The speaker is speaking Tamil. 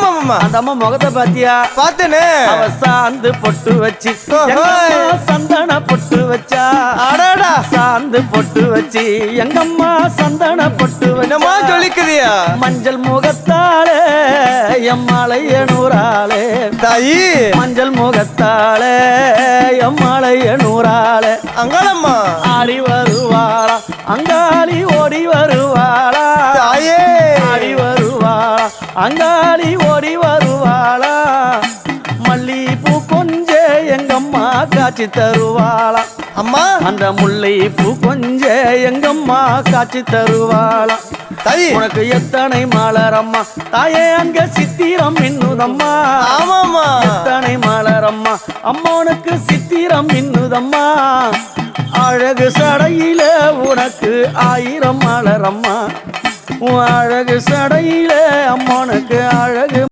ஆமா அந்த அம்மா முகத்தை பாத்தியா? பார்த்தேனே. அவ சாந்து பொட்டு வச்சு சந்தன பொட்டு வச்சா. அடடா சாந்து பொட்டு வச்சு எங்கம்மா சந்தன பொட்டு என்னமா சொல்லிக்குதியா? மஞ்சள் முகத்தாலே எம்மாளைய நூறாளே தாயி. மஞ்சள் முகத்தாலே எம்மாளைய நூறாளே அங்காளம்மா ஆடி வருவாளா அங்காளி ஓடி வருவாளா தாயே. ஆடி வருவாளா அங்காளி ஓடி வருவாளா மல்லிப்பூ கொஞ்ச எங்கம்மா காட்சி தருவாளா அம்மா அந்த முல்லை பூ கொஞ்ச எங்கம்மா காட்சி தருவாளா தாயி. உனக்கு எத்தனை மலரம்மா தாயே அங்க சித்திரம் இன்னுதம்மா. ஆமாம்மா எத்தனை மலரம்மா அம்மனுக்கு சித்திரம் இன்னுதம்மா. அழகு சடையில உனக்கு 1000 மலரம்மா. உன் அழகு சடையில அம்மனுக்கு அழகு